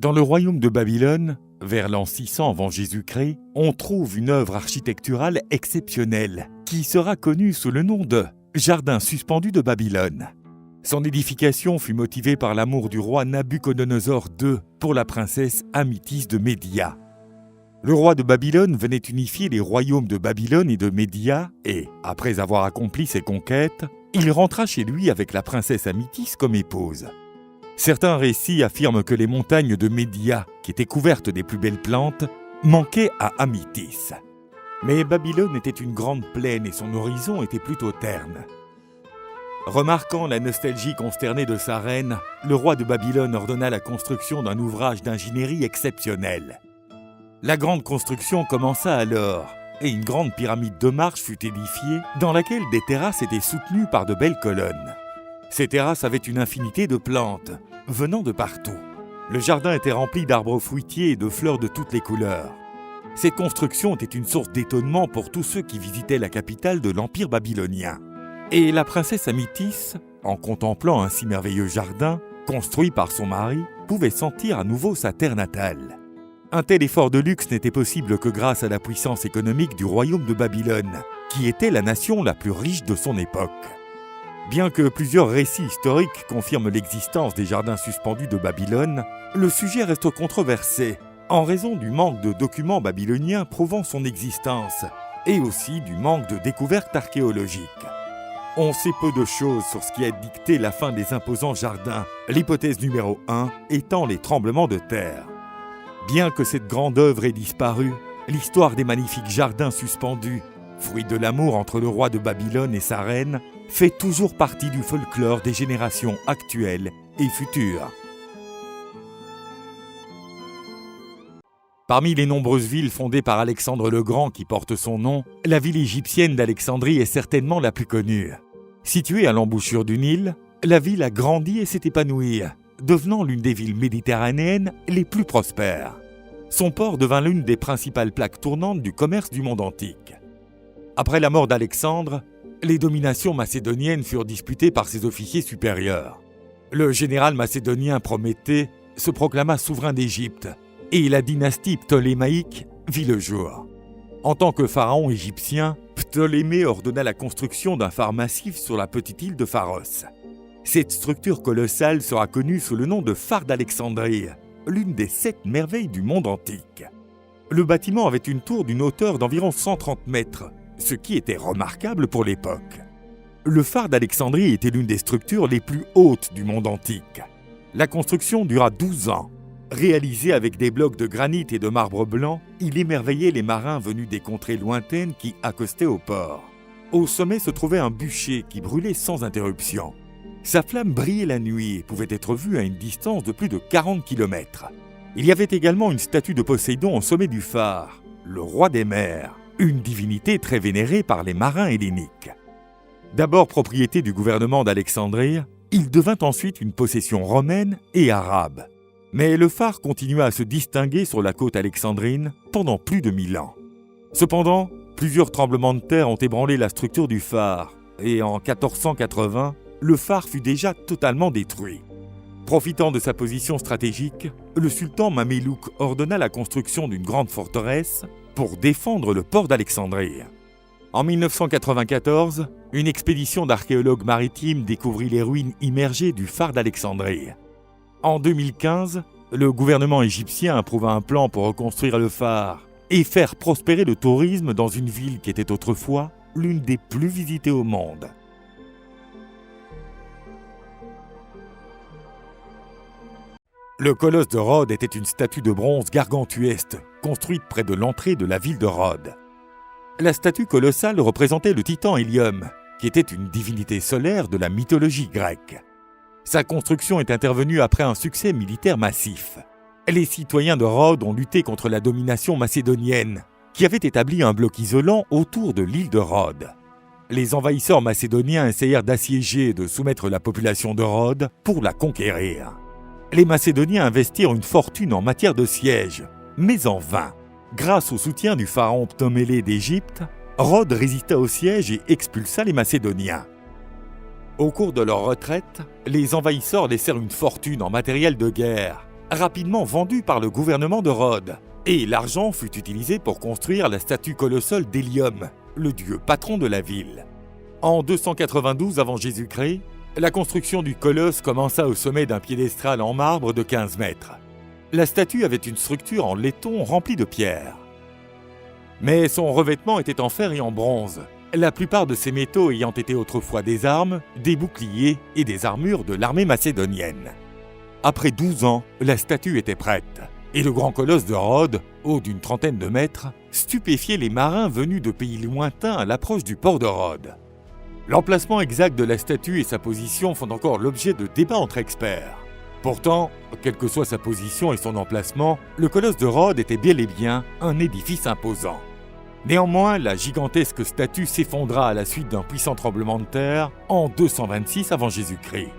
Dans le royaume de Babylone, vers l'an 600 avant Jésus-Christ, on trouve une œuvre architecturale exceptionnelle qui sera connue sous le nom de Jardin suspendu de Babylone. Son édification fut motivée par l'amour du roi Nabuchodonosor II pour la princesse Amytis de Média. Le roi de Babylone venait unifier les royaumes de Babylone et de Média et, après avoir accompli ses conquêtes, il rentra chez lui avec la princesse Amytis comme épouse. Certains récits affirment que les montagnes de Média, qui étaient couvertes des plus belles plantes, manquaient à Amytis. Mais Babylone était une grande plaine et son horizon était plutôt terne. Remarquant la nostalgie consternée de sa reine, le roi de Babylone ordonna la construction d'un ouvrage d'ingénierie exceptionnel. La grande construction commença alors, et une grande pyramide de marche fut édifiée, dans laquelle des terrasses étaient soutenues par de belles colonnes. Ces terrasses avaient une infinité de plantes, venant de partout. Le jardin était rempli d'arbres fruitiers et de fleurs de toutes les couleurs. Cette construction était une source d'étonnement pour tous ceux qui visitaient la capitale de l'Empire babylonien. Et la princesse Amytis, en contemplant un si merveilleux jardin, construit par son mari, pouvait sentir à nouveau sa terre natale. Un tel effort de luxe n'était possible que grâce à la puissance économique du royaume de Babylone, qui était la nation la plus riche de son époque. Bien que plusieurs récits historiques confirment l'existence des jardins suspendus de Babylone, le sujet reste controversé, en raison du manque de documents babyloniens prouvant son existence, et aussi du manque de découvertes archéologiques. On sait peu de choses sur ce qui a dicté la fin des imposants jardins, l'hypothèse numéro 1 étant les tremblements de terre. Bien que cette grande œuvre ait disparu, l'histoire des magnifiques jardins suspendus, fruit de l'amour entre le roi de Babylone et sa reine, fait toujours partie du folklore des générations actuelles et futures. Parmi les nombreuses villes fondées par Alexandre le Grand qui portent son nom, la ville égyptienne d'Alexandrie est certainement la plus connue. Située à l'embouchure du Nil, la ville a grandi et s'est épanouie, devenant l'une des villes méditerranéennes les plus prospères. Son port devint l'une des principales plaques tournantes du commerce du monde antique. Après la mort d'Alexandre, les dominations macédoniennes furent disputées par ses officiers supérieurs. Le général macédonien Prométhée se proclama souverain d'Égypte et la dynastie ptolémaïque vit le jour. En tant que pharaon égyptien, Ptolémée ordonna la construction d'un phare massif sur la petite île de Pharos. Cette structure colossale sera connue sous le nom de phare d'Alexandrie, l'une des 7 merveilles du monde antique. Le bâtiment avait une tour d'une hauteur d'environ 130 mètres, ce qui était remarquable pour l'époque. Le phare d'Alexandrie était l'une des structures les plus hautes du monde antique. La construction dura 12 ans. Réalisé avec des blocs de granit et de marbre blanc, il émerveillait les marins venus des contrées lointaines qui accostaient au port. Au sommet se trouvait un bûcher qui brûlait sans interruption. Sa flamme brillait la nuit et pouvait être vue à une distance de plus de 40 km. Il y avait également une statue de Poséidon au sommet du phare, le roi des mers, une divinité très vénérée par les marins helléniques. D'abord propriété du gouvernement d'Alexandrie, il devint ensuite une possession romaine et arabe. Mais le phare continua à se distinguer sur la côte alexandrine pendant plus de 1000 ans. Cependant, plusieurs tremblements de terre ont ébranlé la structure du phare, et en 1480, le phare fut déjà totalement détruit. Profitant de sa position stratégique, le sultan Mamelouk ordonna la construction d'une grande forteresse pour défendre le port d'Alexandrie. En 1994, une expédition d'archéologues maritimes découvrit les ruines immergées du phare d'Alexandrie. En 2015, le gouvernement égyptien approuva un plan pour reconstruire le phare et faire prospérer le tourisme dans une ville qui était autrefois l'une des plus visitées au monde. Le colosse de Rhodes était une statue de bronze gargantuesque, construite près de l'entrée de la ville de Rhodes. La statue colossale représentait le titan Hélium, qui était une divinité solaire de la mythologie grecque. Sa construction est intervenue après un succès militaire massif. Les citoyens de Rhodes ont lutté contre la domination macédonienne, qui avait établi un bloc isolant autour de l'île de Rhodes. Les envahisseurs macédoniens essayèrent d'assiéger et de soumettre la population de Rhodes pour la conquérir. Les Macédoniens investirent une fortune en matière de siège, mais en vain. Grâce au soutien du pharaon Ptolémée d'Égypte, Rhodes résista au siège et expulsa les Macédoniens. Au cours de leur retraite, les envahisseurs laissèrent une fortune en matériel de guerre, rapidement vendue par le gouvernement de Rhodes, et l'argent fut utilisé pour construire la statue colossale d'Hélium, le dieu patron de la ville. En 292 avant Jésus-Christ, la construction du colosse commença au sommet d'un piédestal en marbre de 15 mètres. La statue avait une structure en laiton remplie de pierres. Mais son revêtement était en fer et en bronze, la plupart de ces métaux ayant été autrefois des armes, des boucliers et des armures de l'armée macédonienne. Après 12 ans, la statue était prête, et le grand colosse de Rhodes, haut d'une trentaine de mètres, stupéfiait les marins venus de pays lointains à l'approche du port de Rhodes. L'emplacement exact de la statue et sa position font encore l'objet de débats entre experts. Pourtant, quelle que soit sa position et son emplacement, le colosse de Rhodes était bel et bien un édifice imposant. Néanmoins, la gigantesque statue s'effondra à la suite d'un puissant tremblement de terre en 226 avant Jésus-Christ.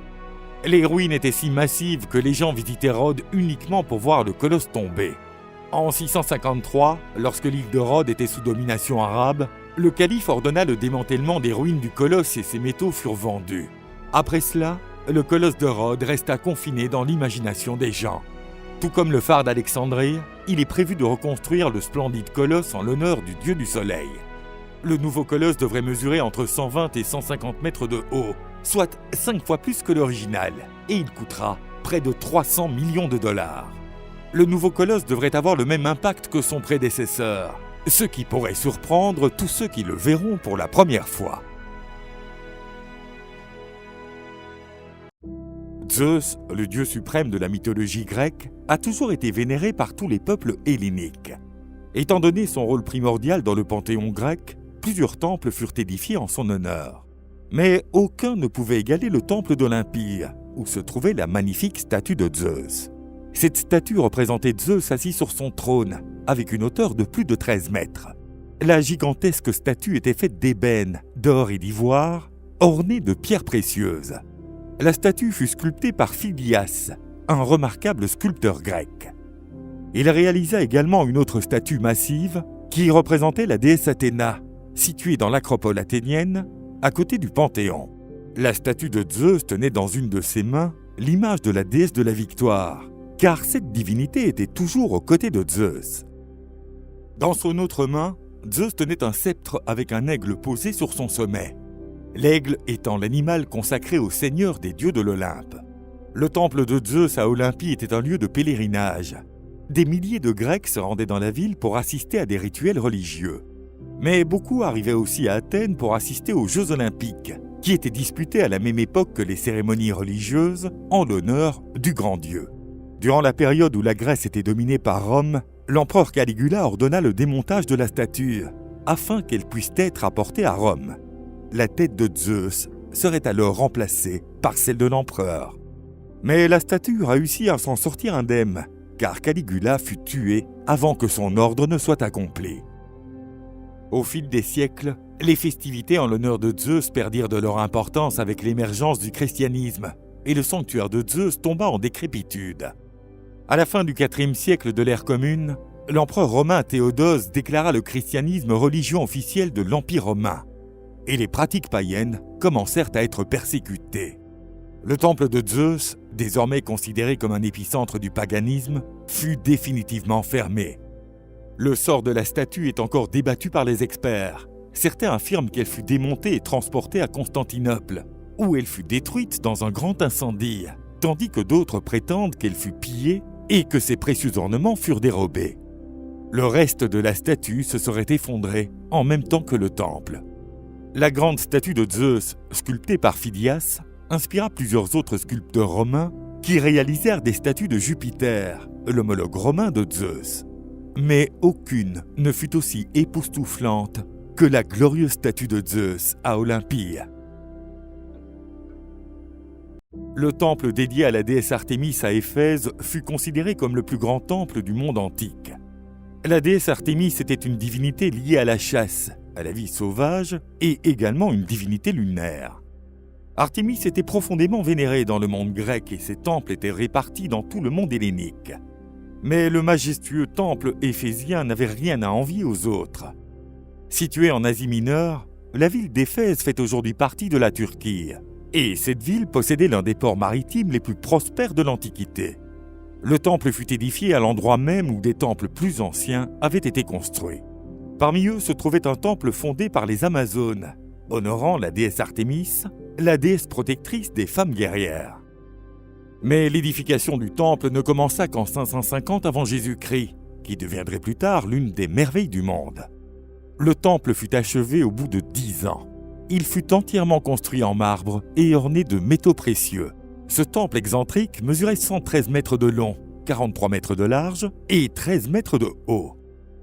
Les ruines étaient si massives que les gens visitaient Rhodes uniquement pour voir le colosse tomber. En 653, lorsque l'île de Rhodes était sous domination arabe, le calife ordonna le démantèlement des ruines du colosse et ses métaux furent vendus. Après cela, le colosse de Rhodes resta confiné dans l'imagination des gens. Tout comme le phare d'Alexandrie, il est prévu de reconstruire le splendide colosse en l'honneur du dieu du soleil. Le nouveau colosse devrait mesurer entre 120 et 150 mètres de haut, soit 5 fois plus que l'original, et il coûtera près de 300 millions de dollars. Le nouveau colosse devrait avoir le même impact que son prédécesseur, ce qui pourrait surprendre tous ceux qui le verront pour la première fois. Zeus, le dieu suprême de la mythologie grecque, a toujours été vénéré par tous les peuples helléniques. Étant donné son rôle primordial dans le panthéon grec, plusieurs temples furent édifiés en son honneur. Mais aucun ne pouvait égaler le temple d'Olympie, où se trouvait la magnifique statue de Zeus. Cette statue représentait Zeus assis sur son trône, avec une hauteur de plus de 13 mètres. La gigantesque statue était faite d'ébène, d'or et d'ivoire, ornée de pierres précieuses. La statue fut sculptée par Phidias, un remarquable sculpteur grec. Il réalisa également une autre statue massive qui représentait la déesse Athéna, située dans l'acropole athénienne, à côté du Panthéon. La statue de Zeus tenait dans une de ses mains l'image de la déesse de la victoire, car cette divinité était toujours aux côtés de Zeus. Dans son autre main, Zeus tenait un sceptre avec un aigle posé sur son sommet. L'aigle étant l'animal consacré au seigneur des dieux de l'Olympe. Le temple de Zeus à Olympie était un lieu de pèlerinage. Des milliers de Grecs se rendaient dans la ville pour assister à des rituels religieux. Mais beaucoup arrivaient aussi à Athènes pour assister aux Jeux olympiques, qui étaient disputés à la même époque que les cérémonies religieuses en l'honneur du grand dieu. Durant la période où la Grèce était dominée par Rome, l'empereur Caligula ordonna le démontage de la statue, afin qu'elle puisse être apportée à Rome. La tête de Zeus serait alors remplacée par celle de l'empereur. Mais la statue réussit à s'en sortir indemne, car Caligula fut tué avant que son ordre ne soit accompli. Au fil des siècles, les festivités en l'honneur de Zeus perdirent de leur importance avec l'émergence du christianisme, et le sanctuaire de Zeus tomba en décrépitude. À la fin du IVe siècle de l'ère commune, l'empereur romain Théodose déclara le christianisme religion officielle de l'Empire romain, et les pratiques païennes commencèrent à être persécutées. Le temple de Zeus, désormais considéré comme un épicentre du paganisme, fut définitivement fermé. Le sort de la statue est encore débattu par les experts. Certains affirment qu'elle fut démontée et transportée à Constantinople, où elle fut détruite dans un grand incendie, tandis que d'autres prétendent qu'elle fut pillée et que ses précieux ornements furent dérobés. Le reste de la statue se serait effondré en même temps que le temple. La grande statue de Zeus, sculptée par Phidias, inspira plusieurs autres sculpteurs romains qui réalisèrent des statues de Jupiter, l'homologue romain de Zeus. Mais aucune ne fut aussi époustouflante que la glorieuse statue de Zeus à Olympie. Le temple dédié à la déesse Artémis à Éphèse fut considéré comme le plus grand temple du monde antique. La déesse Artémis était une divinité liée à la chasse, à la vie sauvage et également une divinité lunaire. Artémis était profondément vénérée dans le monde grec et ses temples étaient répartis dans tout le monde hellénique. Mais le majestueux temple éphésien n'avait rien à envier aux autres. Située en Asie mineure, la ville d'Éphèse fait aujourd'hui partie de la Turquie. Et cette ville possédait l'un des ports maritimes les plus prospères de l'Antiquité. Le temple fut édifié à l'endroit même où des temples plus anciens avaient été construits. Parmi eux se trouvait un temple fondé par les Amazones, honorant la déesse Artémis, la déesse protectrice des femmes guerrières. Mais l'édification du temple ne commença qu'en 550 avant Jésus-Christ, qui deviendrait plus tard l'une des merveilles du monde. Le temple fut achevé au bout de 10 ans. Il fut entièrement construit en marbre et orné de métaux précieux. Ce temple excentrique mesurait 113 mètres de long, 43 mètres de large et 13 mètres de haut.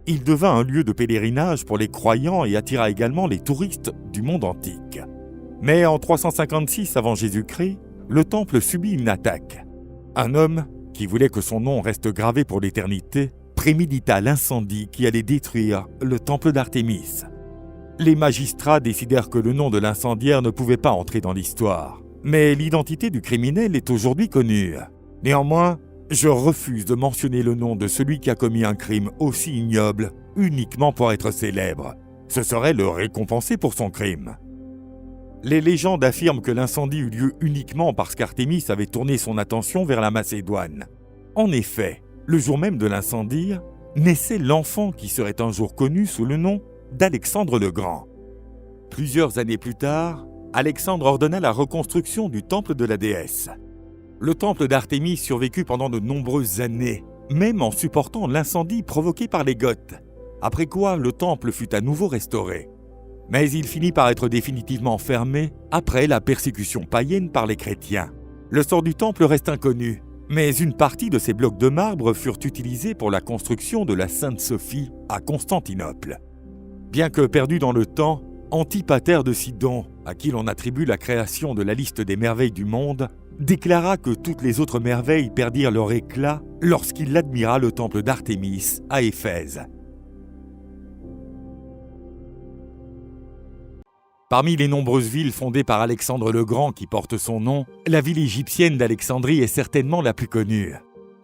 Il devint un lieu de pèlerinage pour les croyants et attira également les touristes du monde antique. Mais en 356 avant Jésus-Christ, le temple subit une attaque. Un homme, qui voulait que son nom reste gravé pour l'éternité, prémédita l'incendie qui allait détruire le temple d'Artémis. Les magistrats décidèrent que le nom de l'incendiaire ne pouvait pas entrer dans l'histoire, mais l'identité du criminel est aujourd'hui connue. Néanmoins, je refuse de mentionner le nom de celui qui a commis un crime aussi ignoble uniquement pour être célèbre. Ce serait le récompenser pour son crime. Les légendes affirment que l'incendie eut lieu uniquement parce qu'Artémis avait tourné son attention vers la Macédoine. En effet, le jour même de l'incendie, naissait l'enfant qui serait un jour connu sous le nom d'Alexandre le Grand. Plusieurs années plus tard, Alexandre ordonna la reconstruction du temple de la déesse. Le temple d'Artémis survécut pendant de nombreuses années, même en supportant l'incendie provoqué par les Goths, après quoi le temple fut à nouveau restauré. Mais il finit par être définitivement fermé après la persécution païenne par les chrétiens. Le sort du temple reste inconnu, mais une partie de ces blocs de marbre furent utilisés pour la construction de la Sainte Sophie à Constantinople. Bien que perdu dans le temps, Antipater de Sidon, à qui l'on attribue la création de la liste des merveilles du monde, déclara que toutes les autres merveilles perdirent leur éclat lorsqu'il admira le temple d'Artémis à Éphèse. Parmi les nombreuses villes fondées par Alexandre le Grand qui portent son nom, la ville égyptienne d'Alexandrie est certainement la plus connue.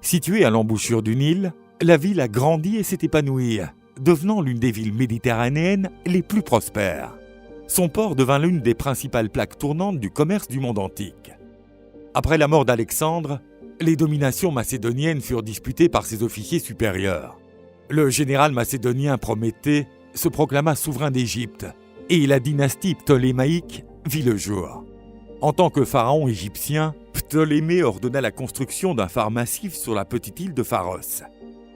Située à l'embouchure du Nil, la ville a grandi et s'est épanouie, devenant l'une des villes méditerranéennes les plus prospères. Son port devint l'une des principales plaques tournantes du commerce du monde antique. Après la mort d'Alexandre, les dominations macédoniennes furent disputées par ses officiers supérieurs. Le général macédonien Prométhée se proclama souverain d'Égypte, et la dynastie ptolémaïque vit le jour. En tant que pharaon égyptien, Ptolémée ordonna la construction d'un phare massif sur la petite île de Pharos.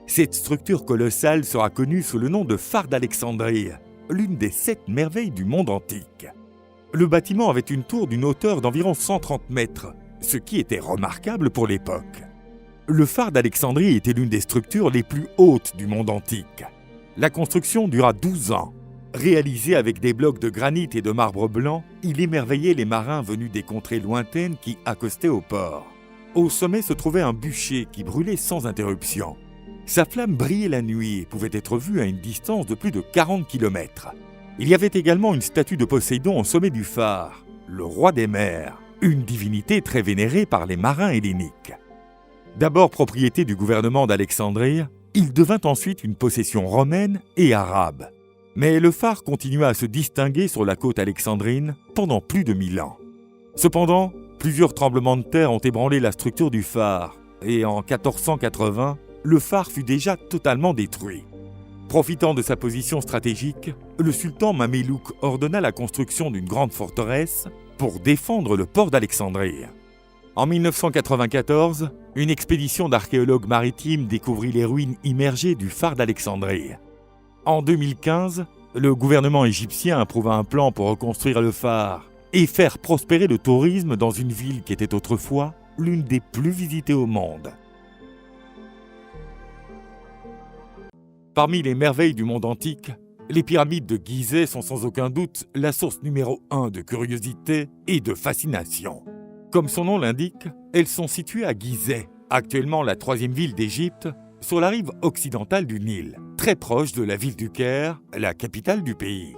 Cette structure colossale sera connue sous le nom de phare d'Alexandrie, l'une des 7 merveilles du monde antique. Le bâtiment avait une tour d'une hauteur d'environ 130 mètres, ce qui était remarquable pour l'époque. Le phare d'Alexandrie était l'une des structures les plus hautes du monde antique. La construction dura 12 ans. Réalisé avec des blocs de granit et de marbre blanc, il émerveillait les marins venus des contrées lointaines qui accostaient au port. Au sommet se trouvait un bûcher qui brûlait sans interruption. Sa flamme brillait la nuit et pouvait être vue à une distance de plus de 40 km. Il y avait également une statue de Poséidon au sommet du phare, le roi des mers, une divinité très vénérée par les marins helléniques. D'abord propriété du gouvernement d'Alexandrie, il devint ensuite une possession romaine et arabe. Mais le phare continua à se distinguer sur la côte alexandrine pendant plus de 1000 ans. Cependant, plusieurs tremblements de terre ont ébranlé la structure du phare et en 1480, le phare fut déjà totalement détruit. Profitant de sa position stratégique, le sultan Mamelouk ordonna la construction d'une grande forteresse pour défendre le port d'Alexandrie. En 1994, une expédition d'archéologues maritimes découvrit les ruines immergées du phare d'Alexandrie. En 2015, le gouvernement égyptien approuva un plan pour reconstruire le phare et faire prospérer le tourisme dans une ville qui était autrefois l'une des plus visitées au monde. Parmi les merveilles du monde antique, les pyramides de Gizeh sont sans aucun doute la source numéro 1 de curiosité et de fascination. Comme son nom l'indique, elles sont situées à Gizeh, actuellement la 3e ville d'Égypte, sur la rive occidentale du Nil, très proche de la ville du Caire, la capitale du pays.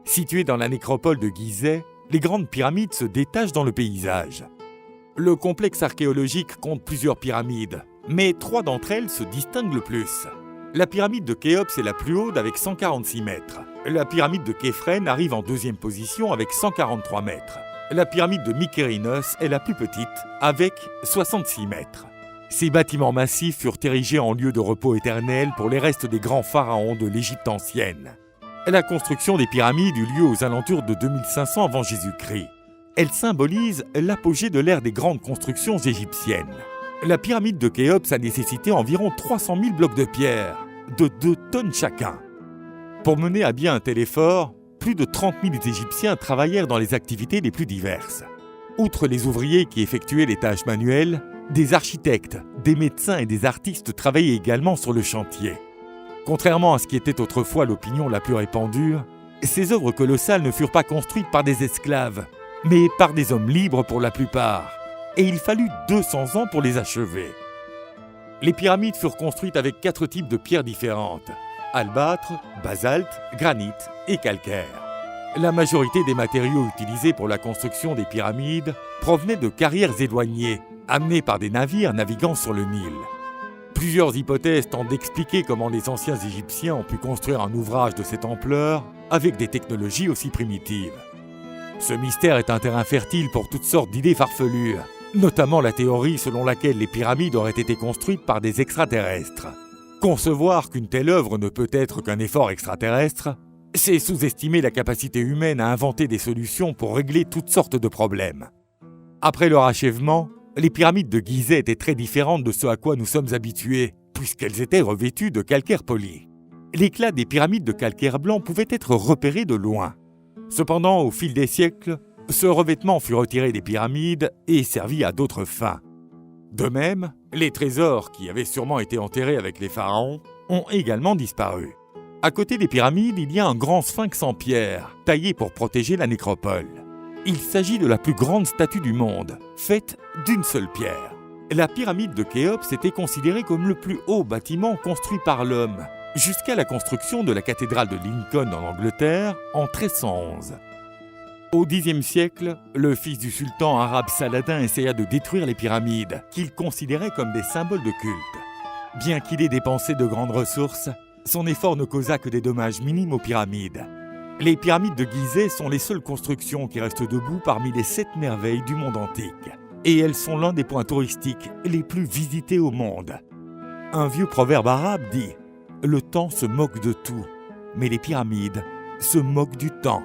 Située dans la nécropole de Gizeh, les grandes pyramides se détachent dans le paysage. Le complexe archéologique compte plusieurs pyramides, mais 3 d'entre elles se distinguent le plus. La pyramide de Khéops est la plus haute avec 146 mètres. La pyramide de Képhren arrive en 2e position avec 143 mètres. La pyramide de Mykérinos est la plus petite avec 66 mètres. Ces bâtiments massifs furent érigés en lieu de repos éternel pour les restes des grands pharaons de l'Égypte ancienne. La construction des pyramides eut lieu aux alentours de 2500 avant Jésus-Christ. Elle symbolise l'apogée de l'ère des grandes constructions égyptiennes. La pyramide de Khéops a nécessité environ 300 000 blocs de pierre, de 2 tonnes chacun. Pour mener à bien un tel effort, plus de 30 000 Égyptiens travaillèrent dans les activités les plus diverses. Outre les ouvriers qui effectuaient les tâches manuelles, des architectes, des médecins et des artistes travaillaient également sur le chantier. Contrairement à ce qui était autrefois l'opinion la plus répandue, ces œuvres colossales ne furent pas construites par des esclaves, mais par des hommes libres pour la plupart, et il fallut 200 ans pour les achever. Les pyramides furent construites avec 4 types de pierres différentes: albâtre, basalte, granit et calcaire. La majorité des matériaux utilisés pour la construction des pyramides provenaient de carrières éloignées, amenées par des navires naviguant sur le Nil. Plusieurs hypothèses tentent d'expliquer comment les anciens Égyptiens ont pu construire un ouvrage de cette ampleur avec des technologies aussi primitives. Ce mystère est un terrain fertile pour toutes sortes d'idées farfelues, notamment la théorie selon laquelle les pyramides auraient été construites par des extraterrestres. Concevoir qu'une telle œuvre ne peut être qu'un effort extraterrestre, c'est sous-estimer la capacité humaine à inventer des solutions pour régler toutes sortes de problèmes. Après leur achèvement, les pyramides de Gizeh étaient très différentes de ce à quoi nous sommes habitués, puisqu'elles étaient revêtues de calcaire poli. L'éclat des pyramides de calcaire blanc pouvait être repéré de loin. Cependant, au fil des siècles, ce revêtement fut retiré des pyramides et servi à d'autres fins. De même, les trésors, qui avaient sûrement été enterrés avec les pharaons, ont également disparu. À côté des pyramides, il y a un grand sphinx en pierre, taillé pour protéger la nécropole. Il s'agit de la plus grande statue du monde, faite d'une seule pierre. La pyramide de Khéops était considérée comme le plus haut bâtiment construit par l'homme, jusqu'à la construction de la cathédrale de Lincoln en Angleterre en 1311. Au Xe siècle, le fils du sultan arabe Saladin essaya de détruire les pyramides, qu'il considérait comme des symboles de culte. Bien qu'il ait dépensé de grandes ressources, son effort ne causa que des dommages minimes aux pyramides. Les pyramides de Gizeh sont les seules constructions qui restent debout parmi les 7 merveilles du monde antique. Et elles sont l'un des points touristiques les plus visités au monde. Un vieux proverbe arabe dit « Le temps se moque de tout, mais les pyramides se moquent du temps ».